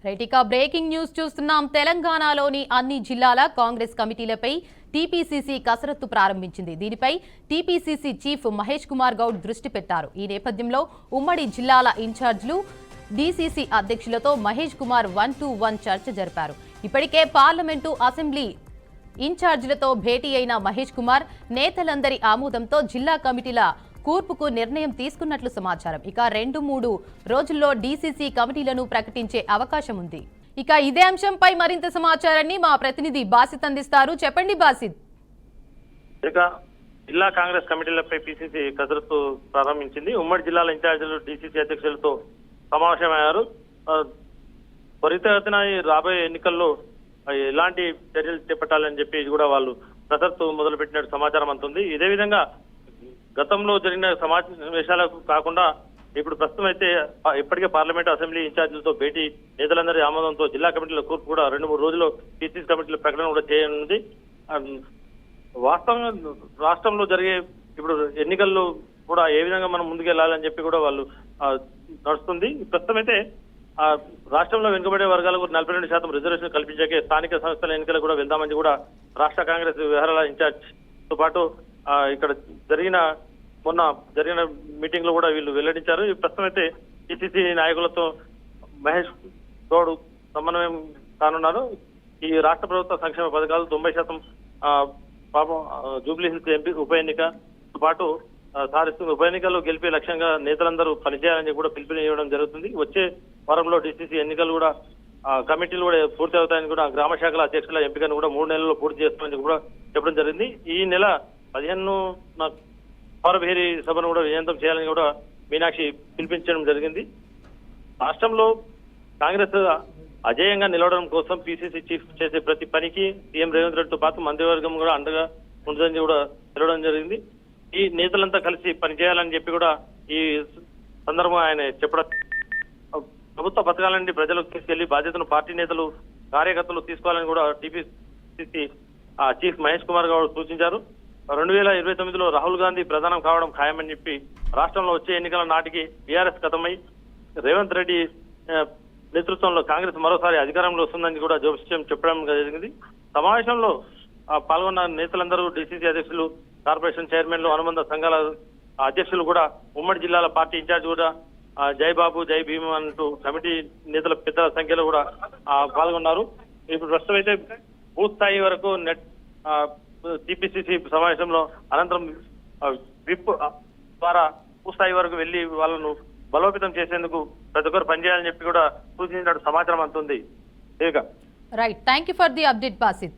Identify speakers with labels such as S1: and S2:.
S1: Right, ఇక breaking news చూస్తున్నాం. తెలంగాణలోని అన్ని జిల్లాల కాంగ్రెస్ కమిటీలపై టీపీసీసీ కసరత్తు ప్రారంభించింది. దీనిపై టీపీసీసీ చీఫ్ మహేష్ కుమార్ గౌడ్ దృష్టి పెట్టారు. ఈ నేపథ్యంలో ఉమ్మడి జిల్లాల ఇన్ఛార్జీలు డీసీసీ అధ్యక్షులతో మహేష్ కుమార్ 1-to-1 చర్చ జరిపారు. ఇప్పటికే పార్లమెంటు అసెంబ్లీ ఇన్ఛార్జీలతో భేటీ అయిన మహేష్ కుమార్ నేతలందరి ఆమోదంతో జిల్లా కమిటీల కూర్పుకు నిర్ణయం తీసుకున్నట్లు సమాచారం. ఇక 2-3 రోజుల్లో డీసీసీ కమిటీలను ప్రకటించే అవకాశం ఉంది. ఇక ఇదే అంశంపై మరింత సమాచారాన్ని మా ప్రతినిధి బాసిత్ అందిస్తారు. చెప్పండి బాసిత్.
S2: ఇక జిల్లా కాంగ్రెస్ కమిటీలపై పీసీసీ కసరత్తు ప్రారంభించింది. ఉమ్మడి జిల్లాల ఇన్ఛార్జీలు డీసీసీ అధ్యక్షులతో సమావేశమయ్యారు. త్వరితగతిన రాబోయే ఎన్నికల్లో ఎలాంటి చర్యలు చేపట్టాలని చెప్పి కూడా వాళ్ళు కసరత్తు మొదలుపెట్టినట్టు సమాచారం అందుతుంది. ఇదే విధంగా గతంలో జరిగిన సమావేశాలకు కాకుండా ఇప్పుడు ప్రస్తుతం అయితే ఇప్పటికే పార్లమెంట్ అసెంబ్లీ ఇన్ఛార్జీలతో భేటీ నేతలందరి ఆమోదంతో జిల్లా కమిటీల కూర్పు కూడా 2-3 రోజుల్లో పీసీసీ కమిటీల ప్రకటన కూడా చేయనుంది. వాస్తవంగా రాష్ట్రంలో జరిగే ఇప్పుడు ఎన్నికల్లో కూడా ఏ విధంగా మనం ముందుకెళ్లాలని చెప్పి కూడా వాళ్ళు నడుస్తుంది. ప్రస్తుతం అయితే రాష్ట్రంలో వెనుకబడే వర్గాలకు 42% రిజర్వేషన్ కల్పించాకే స్థానిక సంస్థల ఎన్నికలు కూడా వెళ్దామని కూడా రాష్ట్ర కాంగ్రెస్ వ్యవహారాల ఇన్ఛార్జ్ తో పాటు ఇక్కడ మొన్న జరిగిన మీటింగ్ లో కూడా వీళ్ళు వెల్లడించారు. ప్రస్తుతం అయితే టీసీసీ నాయకులతో మహేష్ గౌడ్ సమన్వయం కానున్నారు. ఈ రాష్ట్ర ప్రభుత్వ సంక్షేమ పథకాలు 90% పాపం జూబ్లీ హిల్స్ ఎంపీ ఉప ఎన్నికతో పాటు సాధిస్తుంది. ఉప ఎన్నికల్లో గెలిపే లక్ష్యంగా నేతలందరూ పనిచేయాలని కూడా పిలుపునివ్వడం జరుగుతుంది. వచ్చే వారంలో డీసీసీ ఎన్నికలు కూడా కమిటీలు కూడా పూర్తి అవుతాయని కూడా గ్రామ శాఖల అధ్యక్షుల ఎంపికను కూడా 3 నెలల్లో పూర్తి చేస్తామని కూడా చెప్పడం జరిగింది. ఈ నెల 15 పౌరభేరి సభను కూడా విజయవంతం చేయాలని కూడా మీనాక్షి పిలిపించడం జరిగింది. రాష్ట్రంలో కాంగ్రెస్ అజేయంగా నిలవడం కోసం పీసీసీ చీఫ్ చేసే ప్రతి పనికి సీఎం రేవంత్ రెడ్డితో పాటు మంత్రివర్గం కూడా అండగా ఉంటుందని కూడా తెలవడం జరిగింది. ఈ నేతలంతా కలిసి పనిచేయాలని చెప్పి కూడా ఈ సందర్భంగా ఆయన చెప్పడం, ప్రభుత్వ పథకాలన్నీ ప్రజలకు తీసుకెళ్లి బాధ్యతను పార్టీ నేతలు కార్యకర్తలు తీసుకోవాలని కూడా టీపీసీసీ చీఫ్ మహేష్ కుమార్ గౌడ్ సూచించారు. 2029లో రాహుల్ గాంధీ ప్రధానం కావడం ఖాయమని చెప్పి రాష్ట్రంలో వచ్చే ఎన్నికల నాటికి బీఆర్ఎస్ ఖతమై రేవంత్ రెడ్డి నేతృత్వంలో కాంగ్రెస్ మరోసారి అధికారంలో వస్తుందని కూడా జోస్యం చెప్పడం జరిగింది. సమావేశంలో పాల్గొన్న నేతలందరూ డీసీసీ అధ్యక్షులు, కార్పొరేషన్ చైర్మన్లు, అనుబంధ సంఘాల అధ్యక్షులు కూడా ఉమ్మడి జిల్లాల పార్టీ ఇన్ఛార్జ్ కూడా జై బాబు జై భీమ్ అంటూ కమిటీ నేతల పెద్ద సంఖ్యలో కూడా పాల్గొన్నారు. ఇప్పుడు ప్రస్తుతం అయితే బూత్ స్థాయి వరకు టీపీసీసీ సమావేశంలో అనంతరం విప్ ద్వారా బూత్ స్థాయి వరకు వెళ్లి వాళ్ళను బలోపేతం చేసేందుకు ప్రతి ఒక్కరు పనిచేయాలని చెప్పి కూడా సూచించినట్టు సమాచారం అందుతుంది.
S1: Right, thank you for the update Basit.